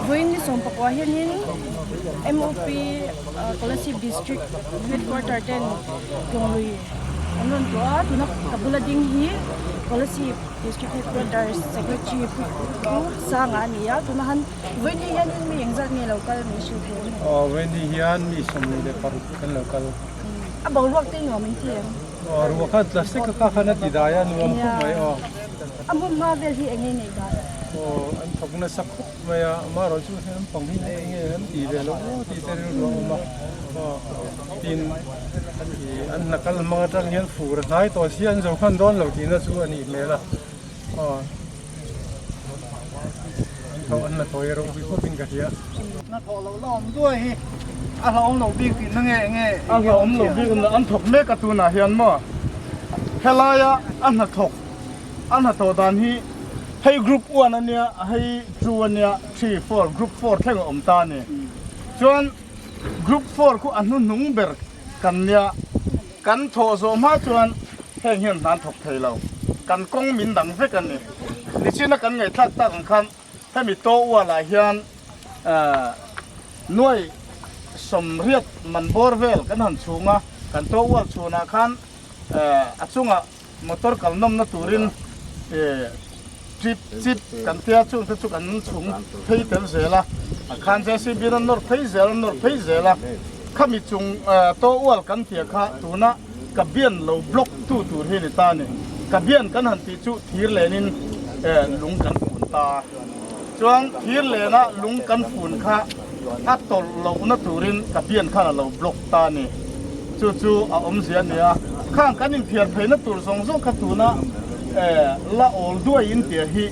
Voin ni som pakwahin MOP Collective District Headquarter 10 Gonglui anon to tuna kabulading hi Collective District Headquarters Secretary ku sanga niya tunahan voin ni yan mi engzat ni local mi shu when the hian mi som ni de par kan local abang ruak te no min tiam ruak plastic ka khana tidaya nuam khu mai amun ma vel hi engei nei da an thokna sakhup maya maro chu hem panghi nge an ti ve lo ti ter ro ma tin an nakal mga tang hian fur nai to sian zo khan don lo ti na chu ani melaเขาอันน่ะถอยเราไปพบเป็นกะเทียน่ะถอเราล้อมด้วยอ่ะเราเอาเราบิ๊กนั่งไงอ่ะเราเอาเราบิ๊กอันถกเมกะตูน่ะเฮียนบ่เฮลายะอันน่ะถกอันน่ะโตดานฮีให้กรุ๊ปอ้วนอันเนี้ยให้จูอันเนี้ย3 4กรุ๊ป4แข่งอมตานี่ส่วนกรุ๊ป4กูอันนู้นนุ่งเบิร์กันเนี้ยกันโถโซมาส่วนแข่งเฮียนนั้นถกไทยเรากันกงมินดังเฟกันนี่นี่ชินะกันไงทักตั้งคันถ้ามีโตอ้วนหลายเฮียนหน่วยสมเรียดมันบอร์เวลกันหันชูงะกันโตอ้วนชูนาคันอัดชูงะมอเตอร์กันนมนัตูรินจิบกันเทียช่วงที่ชุกันสูงเพย์เตลเซล่ะคันเจสิบินนอร์เพย์เซล่านอร์เพย์เซล่ะข้ามีจุงโตอ้วนกันเทียข้าตัวน่ะกับเบียนเราบล็อกตัวเฮนิตานี่กับเบียนกันหันติจุทีเลนินลุงกันฝุ่นตาจวงทีเลนะลุงกันฝุ่นข้าอัดตลเราอุณตูรินกับเบียนข้าเราบล็อกตานี่จู่ๆอมเสียเนี่ยข้างกันนินเพียรเพย์นัตูส่งส่งขัดตัวน่ะละโอลด้วยอินเดียฮี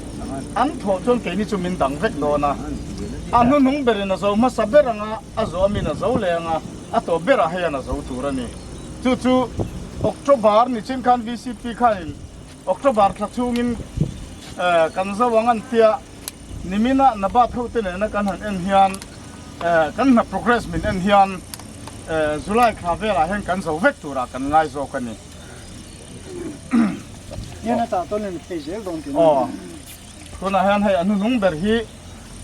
อันโถจนเกนี่จุมินดังเวกโดนะอันนู้นหงเบรินะโซมาสับเบรังอ่ะโซมินะโซเลงอ่ะตัวเบรให้นะโซตูรันี่จู่ๆออกตุบาร์นี่ชิมคัน VCP คันออกตุบาร์ทักชูงินกันซะวังอันเตียนิมินะนับบัตรเขาเต้นนะกันหันเอ็นเฮียนกันนับ progress มินเอ็นเฮียนจุลัยคาเวล่าเห็นกันโซเวกตูระกันไล่โซกันนี่เนี่ยนะตาต้นนี่เพจเอลตรงที่ตัวน่ะเห็นให้อนุนุงเบอร์ฮี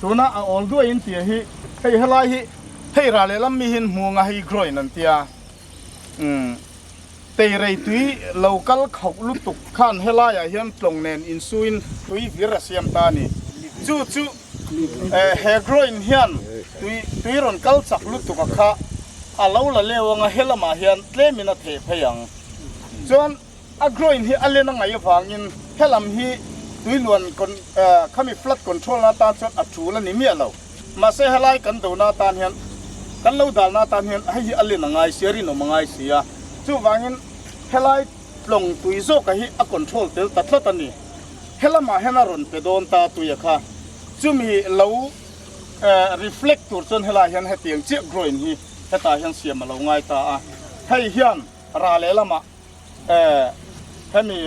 ตัวน่ะออลด้วยอินเตียฮีให้เฮลายฮีให้ราเลลัมมีหินมัวงาให้กรอยนั่นเตียเตยไรตุยโลกัลเขาลุตุกขันเฮลายเฮียนตรงเนนอินซูอินตุยวิรัสยามตานี่จู่เฮกรอยเฮียนตุยรอนกัลสักลุตุกข้าอาเลวละเลวงาเฮลมาเฮียนเลมินาเทพยังจนอากรอยนี่อะไรนั่งไงฟังยินเฮลัมฮีตุยล้วนคนเขามี flood control นาตาจนอัดชูแล้วนี่มีอะไรมาเสียหลายกันตัวนาตาเฮียนกันเราดาลนาตาเฮียนให้อะไรนั่งไงเสียรีนมังไงเสียจู่ฟังยินเฮลายลงตุยโซกะฮีอัก control เตลตัดละตันนี่เฮลมาเฮนารอนเปโดนตาตุยค่ะจู่มีเราreflect ตัวจนเฮลายเฮียนให้เตียงเจี๊ยกรอยนี่ให้ตาเฮียนเสียมาเราไงตาให้เฮียนราเลละมาให้มี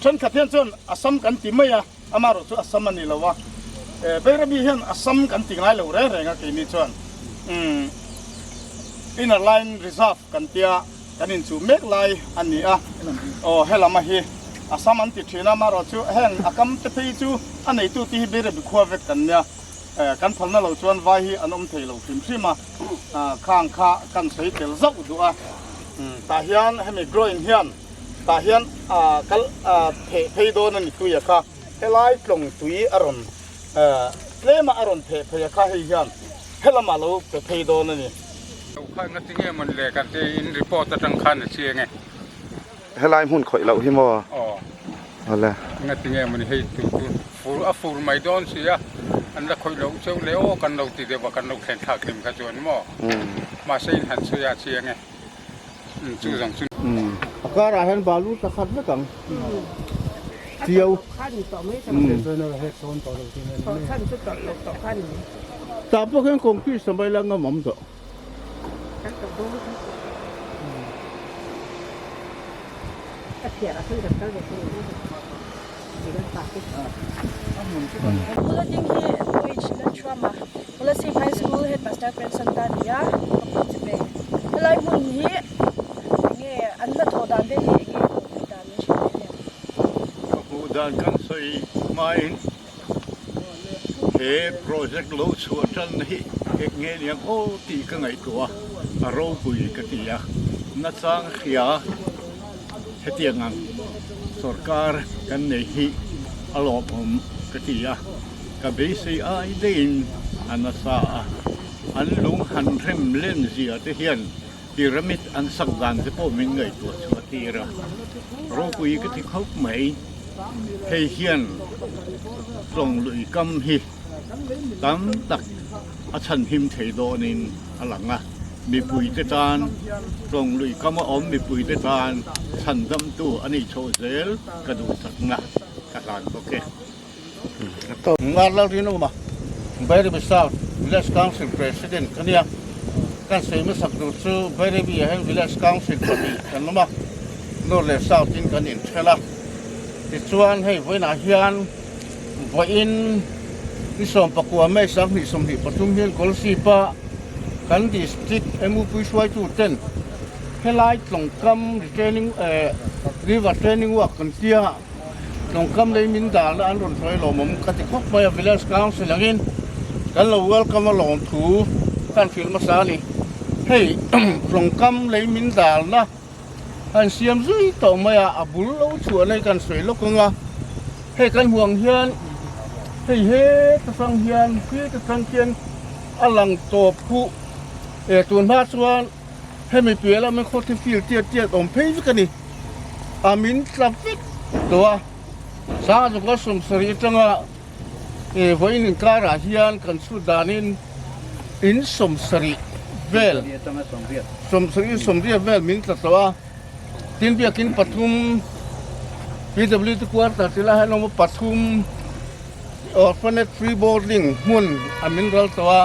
ฉันขัดเทียนจนอัศมกันติไม่อะอามารุจุอัศมนี่ละวะเบรบีเห็นอัศมกันติงไงเราเร่งกันนี่จนinner line reserve กันเตียกันอินจูเมกไลอันนี้โอ้เฮลามาฮีอัศมอันติดที่นามารุจุแห่งอากัมเตปีจูอันไหนตัวที่เบรบีขั้วเวกกันเนี่ยกันพันนั่นเราชวนไว้ฮีอันอมเทเราพิมพ์ซิมาข้างข้ากันใช้เตลซักดูตาเฮียนให้มี growing เฮียนตาเฮียนกัลเพย์โดนนี่ตุยค่ะเฮลัยลงตุยอารมณ์เลมาอารมณ์เพย์ค่ะให้เฮียนเฮลมาลูเพย์โดนนี่ข้างัดที่เงี้ยมันเลยกันที่อินรีพอร์ตตั้งคันเชียงไงเฮลัยหุ่นข่อยเราที่มั้งอะไรงัดที่เงี้ยมันให้ตัวฟูไม่โดนเสียอันละข่อยเราเชื่อเลี้ยวกันเราติดเดียวกันเราแข่งขันกันจวนมั้งมาเส้นหันเสียเชียงไงจู่สองจู่ก็ราเห็นบาลูตะขัดไม่กังเที่ยวขั้นต่อไม่สำเร็จเลยเฮ็ดโซนต่อเลยที่นั่นขั้นสุดต่อขั้นแต่พวกเขาคงคิดสบายแล้วงั้นมั่มต่อขั้นต่อดูเขียนอะไรขึ้นกับเจ้าเด็กนี่ดีกันปากที่พูดจริงที่วิชและชัวมาพูดสิไฮสคูลเฮดมาสเตอร์เป็นสันตานีอ่ะก็จะเป็นอะไรพวกนี้เนี่ยอันนั้นโทษดันได้ยังไงดันไม่ใช่เนี่ยผู้ดันกันใส่ไม้ thế project lâu số chân hi ek nghe liang ô tì cái ngày tua à râu bùi cái tì à nó sang khía hết tiền ăn sarkar kan nei hi alopom cái tì à cái bế sĩ ai đến anh sa anh lung han rem lên gì ở thế hiền pyramid anh sắc đàn thế bộ mình ngày tua chúa tì ra râu bùi cái tì khóc mấy hay hiền trong lưỡi cam hi tam tak a chan him thei do nin alanga mi pui te tan trong lưỡi cam om mi pui te tan chan dam tu ani cho zel ka du sak nga ka lan ok to ngar la rino ma very besar village council president kania kan sei ma sak du chu very bi hen village council committee kan ma no le south in kan in thela ti chuan hei voina hian voin ni som pakua mai sang ni som ni patum hian kolsi pa kan district emu pui suai tu ten helai tlong kam training river training work kan tia tlong kam lei min dal an ron soi lo mom ka ti khok mai village council angin kan lo welcome along thu kan fil ma sa ni hei tlong kam lei min dal na han siam zui to mai a bul lo chu nei kan soi lo konga hei kan huang hian hei ta sang hian khi ta sang kian alang to pu tuan ma chuan hei mi pia la me kho ti fil tiat om phei kan ni amin traffic to sa ju ko som sari tanga voin kara hian kan su danin in som sari vel som ria vel min ta to tin biakin pathum PWD quarter sila hanom pathum orphanage free boarding mun amin ral tawa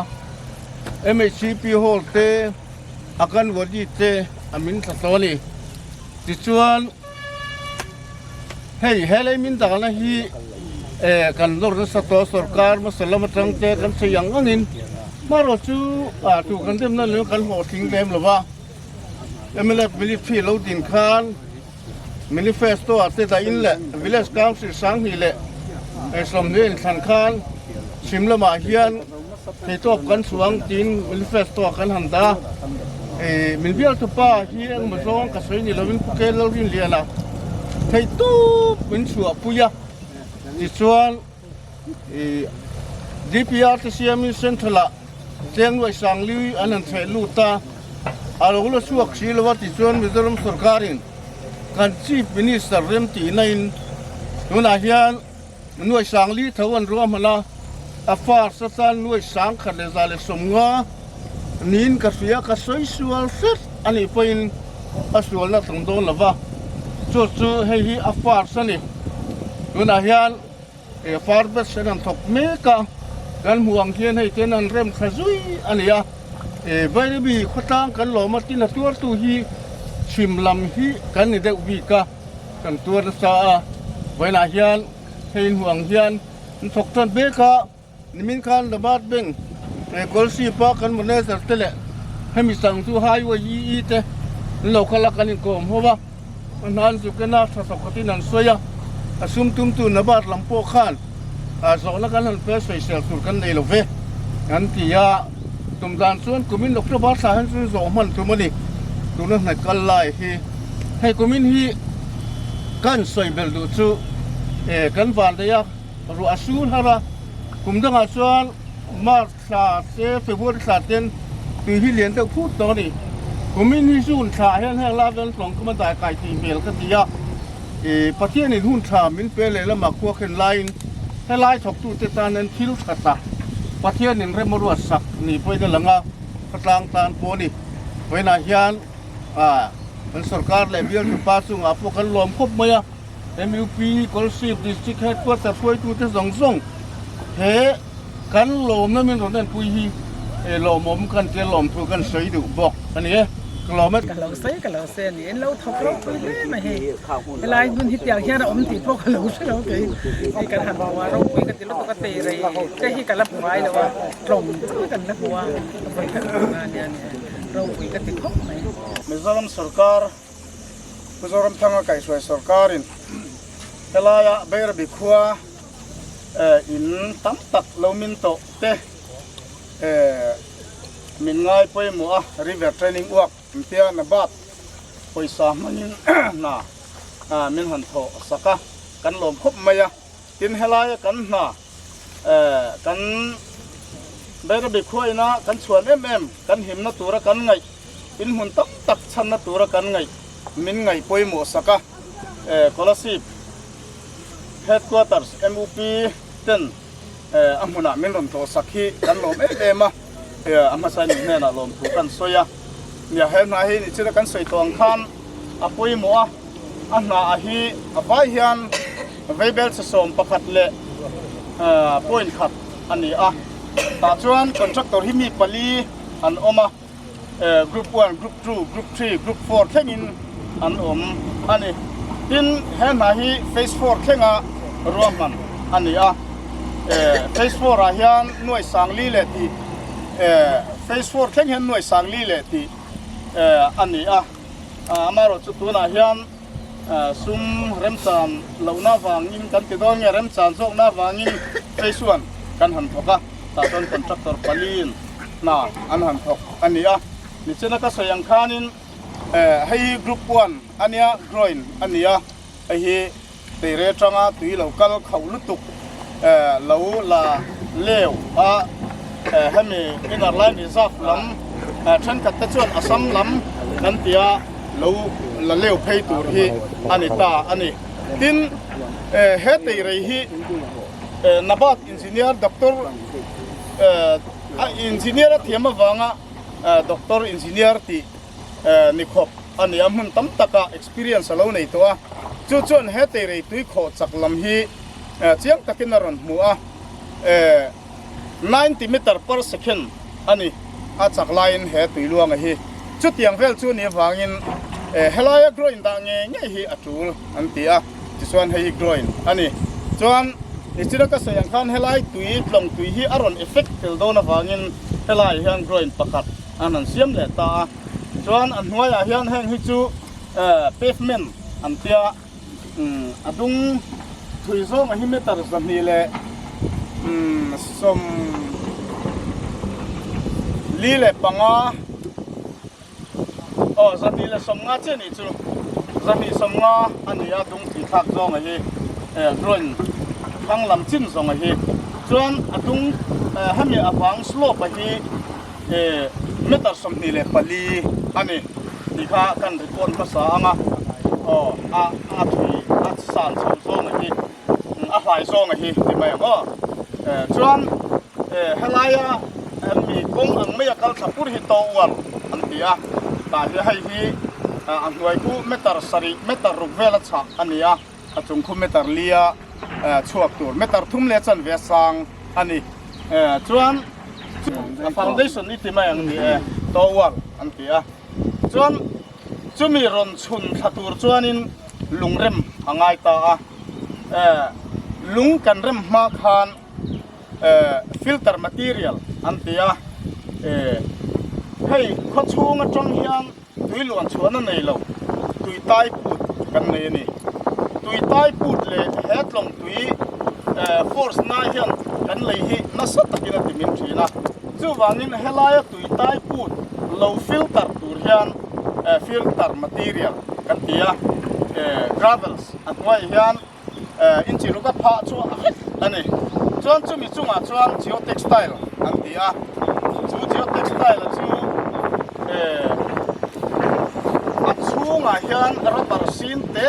MHCP hall te akan wadi te amin tatawani tichuan hei helai min dagana hi kan lor sa to sarkar masalam tang te kan sayang angin maro chu tu kan dem na le kan ho thing dem lawa MLF military lo din khan manifesto ate da in le village council sang hi le som nen than khan simla ma hian he top kan suang tin manifesto kan handa min bial to pa hi ang ma zong ka soi ni lovin ke lovin liana thei tu min suwa puya ti chuan DPR te siam central teng wai sang li anan thei lu ta alo suak si lo ti chuan Mizoram sarkarin kan chief minister rem ti nain nuna hian nuai sang li thawan ro mala afar sa san nuai sang khan le zale somnga nin ka sia ka soi sual set ani poin asual na tong don lava chu hei hi afar sani nuna hian far bet senan thok me ka kan huang hian hei tenan rem khazui ania vai bi khotang kan lo ma tin tur tu hi chimlam hi kan ni de wi ka kan tur sa vai na hian hein huang hian thok tan be ka nimin khan labat beng golsi pa kan mone sar tele hemi sang tu hai wa yi te lo khala kan ko howa nan su kana sa sokatin an soya asum tum tu nabat lampo khan zo na kan han pe special sur kan nei lo ve kan ti ya tum dan chuan kumin lok ba sa han chu zo man tu mani tu na na kal lai hi hei kumin hi kan soi bel du chu kan van de ya ru asul hara kum danga chuan mar sa se february sa ten tu hi lian te phut to ni kumin hi sun tha hen hang la ven tong kuma dai kai ti mel ka ti ya pathian ni hun tha min pe le la ma ko khen line he lai thok tu te tan an thil khata pathian nin remru sak ni poi da langa patlang tan po ni poina hian an sarkar le bial tu pa su nga po kan lom khop maya MUP Kolsip district headquarters foi tu te zong he kan lom na min ron pui hi lom mom kan te lom tu kan sei du bok ani kilomet ka lo sei ni en lo thok lo pui le ma he lai bun hi tiang hian om ti pok lo se lo ke ai kan han wa ro pui ka ti lo to ka te re ke hi ka la pui lo wa tlom kan la huwa vai ka na ne ro pui ka ti khop mai Mizoram sarkar Mizoram thanga kai suai sarkarin helaya ber bi khuwa อินตั้มตักเรามินโตเตมินง่ายไปหมัวรีเวอร์เทรนนิ่งวักเตียนบัดไปสามันินน่ะมินหันโถสักกันลมพบมาyaตินเฮลายกันน่ะกันเบรบิคุยนะกันชวนกันหิมนะตัวกันไงอินหุ่นตั้มตักชันนะตัวกันไงมินไงไปหมัวสักคอลสิบ headquarters MUP เต้นอัมพุนามินลมโตสักฮีกันลมมาอามาใส่เนี่ยนะลมถูกกันสวยเนี่ยเห็นไหมนี่จะกันสวยตัวขันอาปุยมัวอันน่าฮีอาไปเฮียนเวเบลสมประคัดเละปุยขัดอันนี้ตาจวนคอนแทคเตอร์ที่มีปลีอันออกมากรุ๊ป1กรุ๊ป2กรุ๊ป3กรุ๊ป4แข่งอินอันอันนี้ดินเห็นไหมเฟส4แข่งรวมมันอันนี้เฟส4เฮียนหน่วยสังลีเลตีเฟส4แข่งเห็นหน่วยสังลีเลตีอันนี้มาเราจุดตัวน่ะเฮียนซุ่มเริ่มจานเหล่าหน้าฟังยิงกันติดตัวเนี่ยเริ่มจานโซกหน้าฟังยิงเฟส1กันหันทกตาต้นคอนแทคเตอร์ปลีนน่ะอันหันทกอันนี้นี่เจ้านักสยังคานินให้กรุ๊ป1อันนี้กรอยน์อันนี้ไอ้เตเรจังตุยเหล่ากัลเขาลุตุกเหล่าละเลวให้มีอินอะไรนี่ซักลำฉันกัดตะจวนอสัมลำนั่นเตียเหล่าละเลวเพย์ตูรีอันนี้ตาอันนี้ดินเฮติเรฮีนับอินจิเนียร์ด็อกเตอร์อินจิเนียร์ที่มาฟังด็อกเตอร์อินจิเนียร์ที่นิคบอันนี้มันตั้มตะกะ experience เราในตัวจุดเฮติเรตุยโคจักลำฮีเจียงตะกินรันมัว90 meter per second อันนี้จักไลน์เฮตุยลวงฮีจุดยังเฟลจุดนี้ฟังอินเฮลายกรอยน์ต่างเงี้ยฮีอัจูลอันที่ที่ส่วนเฮกรอยน์อันนี้ส่วนนี่จุดก็เสียงคันเฮลายตุยลงตุยฮีอารอนเอฟเฟกต์เทลโดนฟังอินเฮลายยังกรอยน์ประคัดอันนั้นเสียมเลตาส่วนอันหัวยังแห้งฮิจูpavement อันที่ดุงถุยโซ่มาหิมเตอร์สันนี่แหละสมลีเล่ปังสันนี่แหละสมงาเจนี่จูสันนี่สมงาอันนี้ดุงที่ทักซ่องไอ้กรอนทั้งลำจิ้นซ่องไอ้ส่วนดุงให้มีอาฟังสโลปไอ้เมตาสมนี่แหละปลีอันนี้ที่ข้ากันรีพอร์ตภาษาถุยสารสมโซ่ไอ้หลายซ่องไอ้ที่ไม่ส่วนเฮลายมีกงอันไม่อยากกันสับปุริโตวันอันที่ตาที่ให้อันด้วยคู่เมตาสรีเมตารุเวลชักอันนี้จงคู่เมตาเลียชัวตัวเมตาทุ่มเลชันเวสังอันนี้ส่วนfoundation นี่ที่ไม่อันนี้โตวันอันที่ส่วนจุมีรอนชุนทัตูร์ส่วนนี้ลุงเร็มหางไอตาลุงกันเร็มมาคานfilter material อันที่ให้ข้อชูงจงเฮียนตุยหลวนชวนนั่นเองเราตุยใต้ปูดกันเลยนี่ตุยใต้ปูดเลยเฮ็ดลงตุยforce น่าเฮียนกันเลยฮีน่าสัตตะกินติมินทีนะจู่วันนี้เฮลายตุยใต้ปูดเรา filter ตุยเฮียนfilter material กันที่gravels อันว่าเฮียนอินจิลูกพาชัวอันนี้ส่วนจู่มีจู่มาส่วน geotextile อันที่จู่ geotextile จู่ชูงาเฮียนรัตร์สินเตะ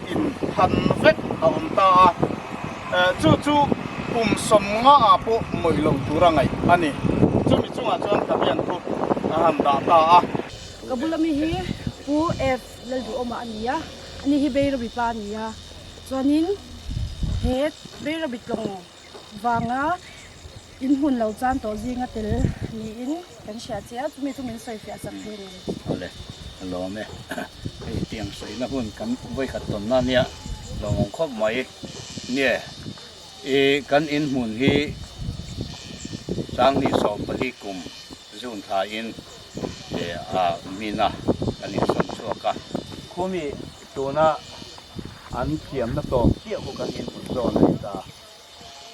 อินทันเวกเอาตาจู่สมงาปุมวยลงตัวไงอันนี้จู่มีจู่มาส่วนกับยันทุกดาตากบุลมีฮีปูเอฟเลดูออกมาอันนี้ฮีเบย์รบิปานี่ส่วนนี้เฮดเบย์รบิตลงวางอินหุ่นเราจานตัวยิงเตลนี่อินกันเชียร์เจ้ามีทุกมินใส่เฟียสักเดือนเอาเลยรอไหมไอ้เตียงใส่นะพุ่นกันไว้ขัดต้นนั่นเนี่ยลองครบไหมเนี่ยกันอินหุ่นที่สร้างนี่สอบปฏิกุมส่วนทาอินมีนะอันนี้ส่วนชั่วกันคู่มีตัวน่ะอันเขียมนะตัวเกี่ยวกันอินหุ่นโซนเลยตา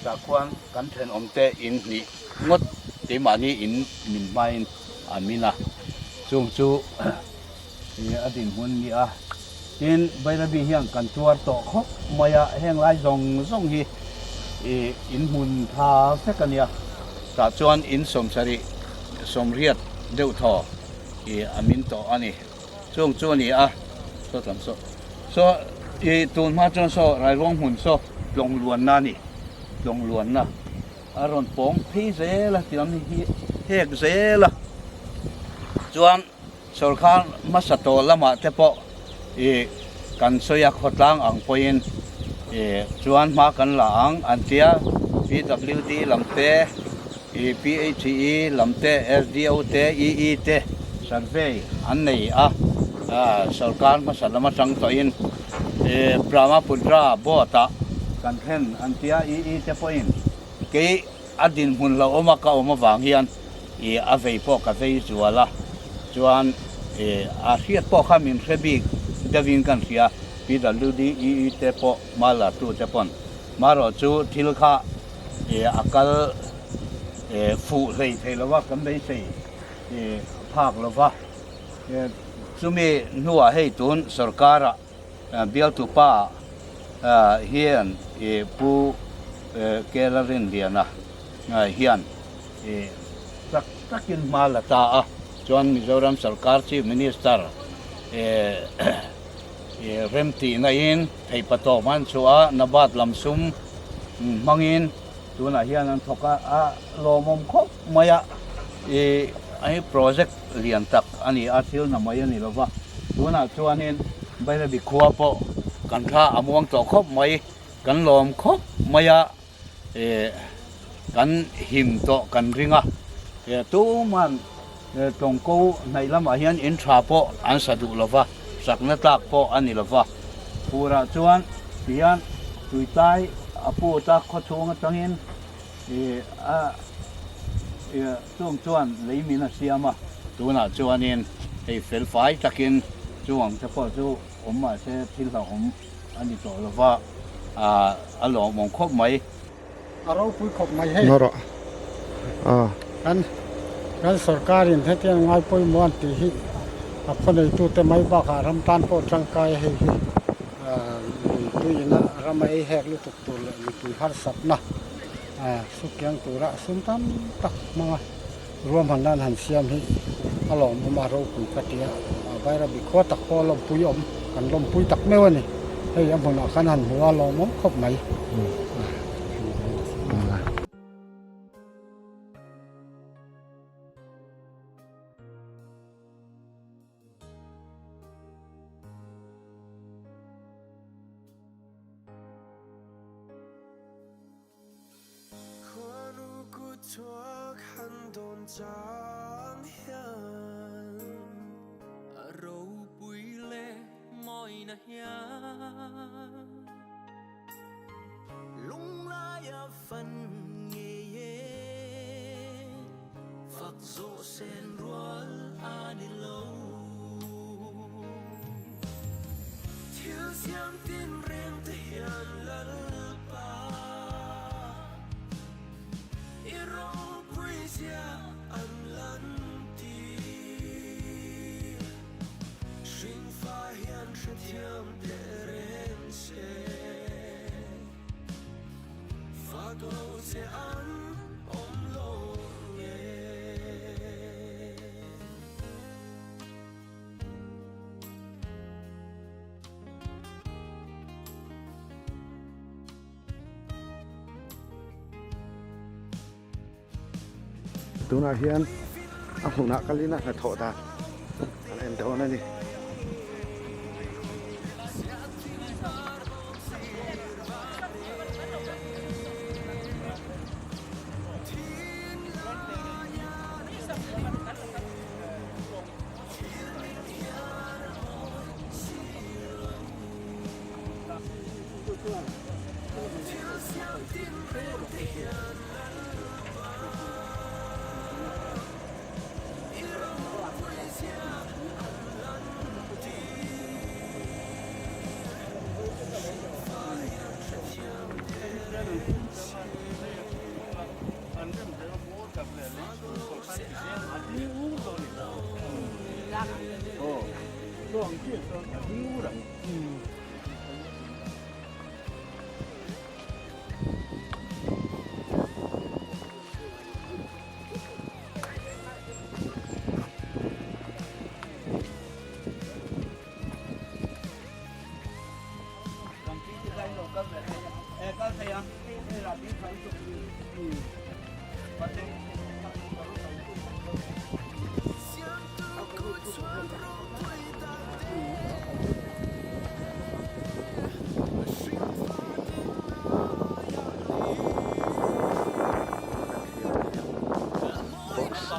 จากควงกันเทนอมเตอินนี่งดตีมานี่อินมินไม่อามินะจงจูนี่อดีตหุ่นนี่กินใบระบีเฮียงกันตัวโตคบมายาแห้งไรจงฮีอินหุ่นทาเสกันเนี่ยกะจวนอินสมสริสมเรียดเดือดทออามินโตอันนี้จงจูนี่โซลำโซตูนมาจนโซไรร่วงหุ่นโซลงล้วนนั่นนี่ลงล้วนนะอารมณ์ปงพี่เสละที่นั่นนี่เฮกเสละจวนสุรคานมาสตอละมาเตปอกันสยักหดล้างอ่างพยินจวนมากันหลังอันเตีย PWD ลำเตPHE ลำเต SDO เต EE เต survey อันนี้สุรคานมาสละมาจังตัวอินพระมาพุทธาบ่ตะกันเห็นอันเตีย EE เตปอยินกี่อดินหุ่นเราอมาก็อมาบางเฮียนอาเวย์พอกอาเวย์จัวละจวนอาเซียพอข้ามินเสบีเดวินกันเสียพีดลูดีเตปอมาลาตูเตปอนมารอจูทิลคาอากาลฟูเลยเทลว่ากันได้สิภาคละว่าจุมีนัวให้ตุนสรการะเบียลตุป้าเฮียนผู้เกลารินเดียนะเฮียนสักกินมาละตาจวนมิโซรัมสรการชีมินิสเตอร์เริ่มตีนายนให้ปฐมันชัวนบาดลำซุมมังอินตัวน่ะเฮียนันทกะโลมมคบมายะไอ้โปรเจกต์เรียนตักอันนี้อาทิลน่ะมายะนี่ละว่าตัวน่ะชวนนี่ไปได้บิคัวปอกันข้าอมวงต่อคบมายกันโลมคบมายะกันหิมโตกันริงตู้มันตรงกูในลำอาเฮียนอินทราปออันสะดุละว่าสักนัดตักปออันนี้ละว่าผู้ราชวนเพียนตุยใจผู้ตักขชงจังหินช่วงชวนเลยมีนาเสียมาตัวน่ะชวนนี่ไอ้เฟลไฟจักินช่วงเฉพาะช่วงมาเช่ที่เราอันนี้ตัวละว่าอารมณ์มองครบไหม เราพูดขบไม่ให้ นรกันสรการินเที่ยงง่ายปุยม้วนตีหิคนในตัวแต่ไม่บ้าขารำตาลโปจังกายให้ตัวยินะรำไม่แหกลุตุกตัวเลยลุตุหัดสับนะสุกยังตัวละสุนทรตักมารวมหันด้านหันเสียมให้อารมณ์มาเราปุยกระเทียใบระบิขวตักพอลมปุยอมกันลมปุยตักไม่วันนี้ให้ยังพนักขันหันหัวลมครบไหมตัวน่ะเฮียนหุ่นนักกันลินะถอดตาอะไรเดี๋ยวนั่นนี่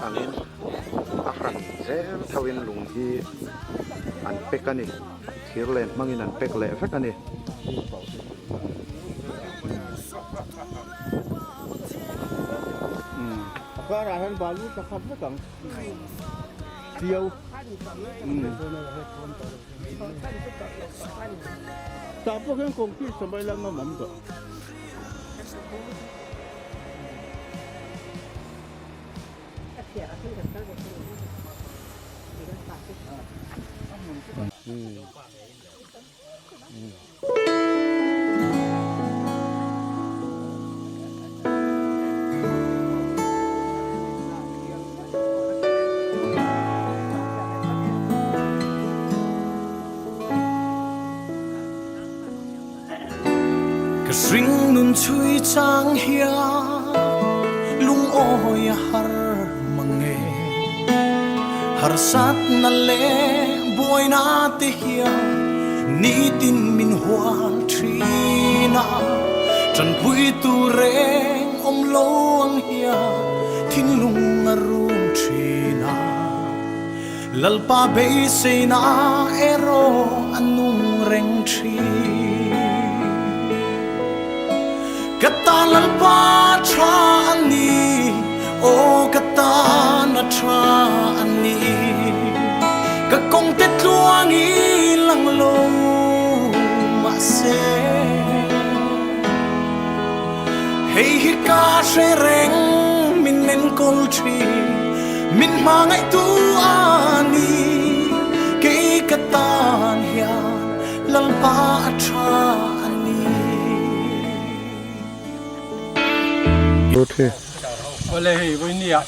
อันอาหารเจ้าทวินลุงที่อันเป็กกันนี่ที่เล่นมั่งอินอันเป็กเล่ฟักกันนี่ก็ร้านบาลีจะขับไม่ต้องเดียวแต่พวกนั้นคงที่สมัยหลังน้ำมันตัวRing nun chui chang hia lung oi har mange har sat na le boy na te hia ni tin min hual trina chan pui tu reng om lo ang hia thin lung arum trina lalpa be se na ero anung reng trina Kata lalpa tra ani, oh kata na tra ani, kakong tetluangi lang lo mase. Hey hika shereng minen kolchi, min mangai tu ani, kay katan hiyan lalpa tra ani. Okay. Oleh ini ya,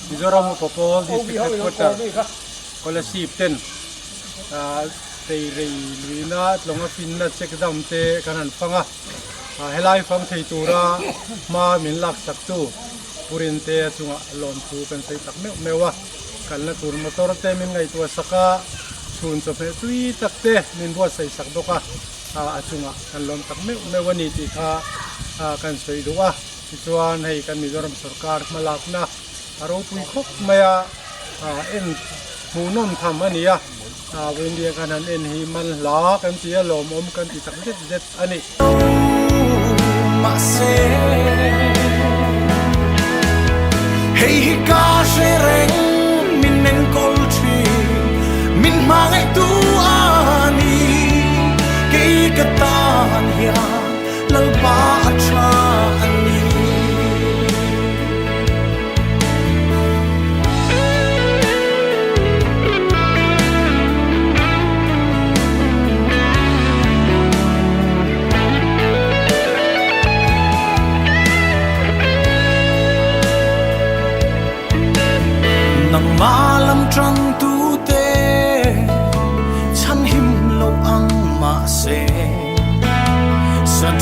di dalam popol di sekitar kota, oleh sipten, dari Luina, longa finna cek dam te kanan panga, helai fang tei tura, ma min lak saktu, purin te cunga lom tu kan sei tak mewah, kalna tur motor te min ngai tua saka, sun sope tui tak te min buat sei sak doka, acunga kan lom tak mewah ni tika kan sei doa. Ituan hai kan Mizoram Sarkar malak na aro pui khok maya en munon tham ania India kanan en himan la kan tia lom om kan ti tak jet ani Hey hika shereng minen kolchi min mangai tu ani kay katan hiya lalpa atra ani nang malam trăng tu te chan him lo ang ma se